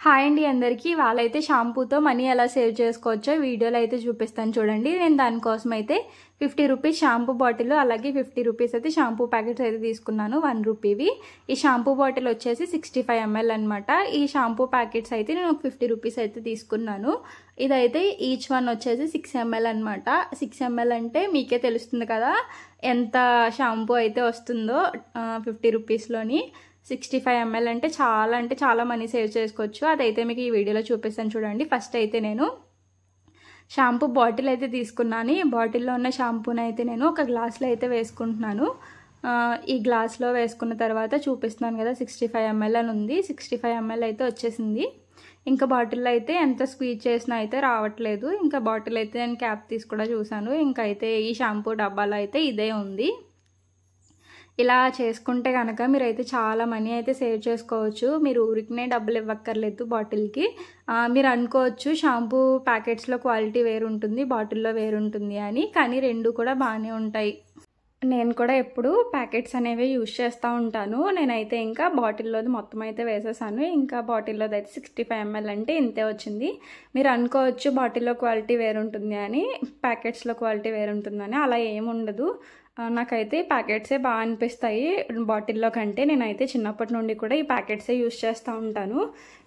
Hi అండి అందరికీ. వాళ్ళైతే షాంపూతో మనీ ఎలా సేవ్ చేసుకోవచ్చో వీడియోలో అయితే చూపిస్తాను చూడండి. నేను దానికోసం అయితే 50 రూపీస్ షాంపూ బాటిల్ అలాగే 50 రూపీస్ అయితే షాంపూ ప్యాకెట్స్ అయితే తీసుకున్నాను, 1 రూపీవి. ఈ షాంపూ బాటిల్ వచ్చేసి 65 ml అనమాట. ఈ షాంపూ ప్యాకెట్స్ అయితే నేను 50 రూపీస్ అయితే తీసుకున్నాను. ఇదైతే ఈచ్ వన్ వచ్చేసి 6 ml అనమాట. 6 ml అంటే మీకే తెలుస్తుంది కదా ఎంత షాంపూ అయితే వస్తుందో 50 రూపీస్లోని. 65 ml అంటే చాలా మనీ సేవ్ చేసుకోవచ్చు. అదైతే మీకు ఈ వీడియోలో చూపిస్తాను చూడండి. ఫస్ట్ అయితే నేను షాంపూ బాటిల్ అయితే తీసుకున్నాను. ఈ బాటిల్లో ఉన్న షాంపూని అయితే నేను ఒక గ్లాస్లో అయితే వేసుకుంటున్నాను. ఈ గ్లాస్లో వేసుకున్న తర్వాత చూపిస్తున్నాను కదా 65 ml అని ఉంది. 65 ml అయితే వచ్చేసింది. ఇంకా బాటిల్లో అయితే ఎంత స్క్వీజ్ చేసినా అయితే రావట్లేదు. ఇంకా బాటిల్ అయితే నేను క్యాప్ తీసి కూడా చూసాను. ఇంకా అయితే ఈ షాంపూ డబ్బాలో అయితే ఇదే ఉంది. ఇలా చేసుకుంటే కనుక మీరైతే చాలా మనీ అయితే సేవ్ చేసుకోవచ్చు. మీరు ఊరికనే డబ్బులు ఇవ్వక్కర్లేదు బాటిల్కి. మీరు అనుకోవచ్చు షాంపూ ప్యాకెట్స్లో క్వాలిటీ వేరు ఉంటుంది, బాటిల్లో వేరు ఉంటుంది అని. కానీ రెండు కూడా బాగానే ఉంటాయి. నేను కూడా ఎప్పుడు ప్యాకెట్స్ అనేవి యూజ్ చేస్తూ ఉంటాను. నేనైతే ఇంకా బాటిల్లోది మొత్తం అయితే వేసేసాను. ఇంకా బాటిల్లోది అయితే 65 ml అంటే ఇంతే వచ్చింది. మీరు అనుకోవచ్చు బాటిల్లో క్వాలిటీ వేరుంటుంది అని, ప్యాకెట్స్లో క్వాలిటీ వేరుంటుందని. అలా ఏముండదు. నాకైతే ప్యాకెట్సే బాగా అనిపిస్తాయి బాటిల్లో కంటే. నేనైతే చిన్నప్పటి నుండి కూడా ఈ ప్యాకెట్సే యూజ్ చేస్తూ ఉంటాను.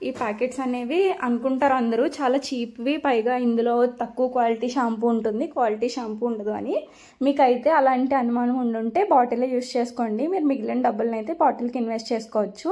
ఈ ప్యాకెట్స్ అనేవి అనుకుంటారు అందరూ చాలా చీప్వి, పైగా ఇందులో తక్కువ క్వాలిటీ షాంపూ ఉంటుంది, క్వాలిటీ షాంపూ ఉండదు అని. మీకైతే అలాంటి అనుమానం ఉండుంటే బాటిలే యూజ్ చేసుకోండి. మీరు మిగిలిన డబ్బులను అయితే బాటిల్కి ఇన్వెస్ట్ చేసుకోవచ్చు.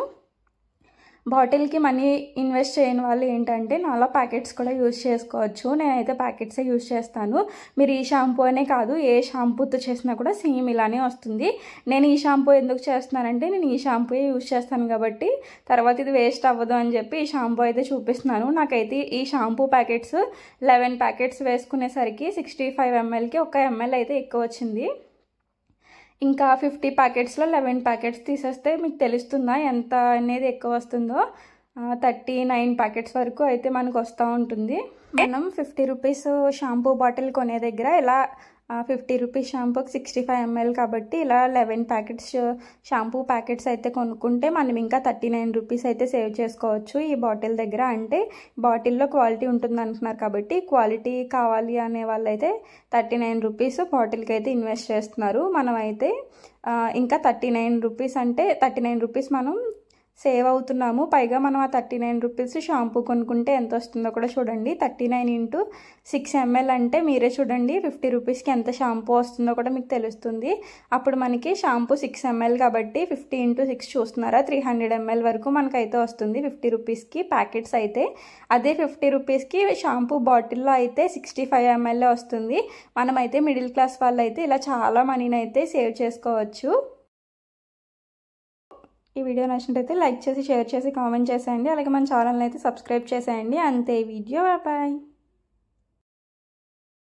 బాటిల్కి మనీ ఇన్వెస్ట్ చేయని వాళ్ళు ఏంటంటే నాలా ప్యాకెట్స్ కూడా యూజ్ చేసుకోవచ్చు. నేనైతే ప్యాకెట్సే యూజ్ చేస్తాను. మీరు ఈ షాంపూ అనే కాదు, ఏ షాంపూతో చేసినా కూడా సేమ్ ఇలానే వస్తుంది. నేను ఈ షాంపూ ఎందుకు చేస్తున్నానంటే నేను ఈ షాంపూ యూజ్ చేస్తాను కాబట్టి తర్వాత ఇది వేస్ట్ అవ్వదు అని చెప్పి ఈ షాంపూ అయితే చూపిస్తున్నాను. నాకైతే ఈ షాంపూ ప్యాకెట్స్ 11 ప్యాకెట్స్ వేసుకునేసరికి 65 mlకి 1 ml అయితే ఎక్కువ వచ్చింది. ఇంకా 50 ప్యాకెట్స్లో 11 ప్యాకెట్స్ తీసేస్తే మీకు తెలుస్తుందా ఎంత అనేది ఎక్కువ వస్తుందో. 39 ప్యాకెట్స్ వరకు అయితే మనకు వస్తూ ఉంటుంది. మనం 50 రూపీస్ షాంపూ బాటిల్ కొనే దగ్గర ఇలా 50 రూపీస్ షాంపూకి 65 ml కాబట్టి ఇలా 11 ప్యాకెట్స్ షాంపూ ప్యాకెట్స్ అయితే కొనుక్కుంటే మనం ఇంకా 39 రూపీస్ అయితే సేవ్ చేసుకోవచ్చు ఈ బాటిల్ దగ్గర. అంటే బాటిల్లో క్వాలిటీ ఉంటుంది అంటున్నారు కాబట్టి క్వాలిటీ కావాలి అనే వాళ్ళైతే 39 రూపీస్ బాటిల్కి అయితే ఇన్వెస్ట్ చేస్తున్నారు. మనం అయితే ఇంకా 39 రూపీస్ అంటే 39 రూపీస్ మనం సేవ్ అవుతున్నాము. పైగా మనం ఆ 39 రూపీస్ షాంపూ కొనుక్కుంటే ఎంత వస్తుందో కూడా చూడండి. 39 × 6 ml అంటే మీరే చూడండి 50 రూపీస్కి ఎంత షాంపూ వస్తుందో కూడా మీకు తెలుస్తుంది. అప్పుడు మనకి షాంపూ 6 ml కాబట్టి 50 × 6 చూస్తున్నారా, 300 ml వరకు మనకైతే వస్తుంది 50 రూపీస్కి ప్యాకెట్స్ అయితే. అదే 50 రూపీస్కి షాంపూ బాటిల్లో అయితే 65 ml వస్తుంది. మనమైతే మిడిల్ క్లాస్ వాళ్ళు అయితే ఇలా చాలా మనీని అయితే సేవ్ చేసుకోవచ్చు. ఈ వీడియో నచ్చినట్టయితే లైక్ చేసి, షేర్ చేసి, కామెంట్ చేసేయండి. అలాగే మన ఛానల్ని అయితే సబ్స్క్రైబ్ చేసేయండి. అంతే వీడియో. బాయ్.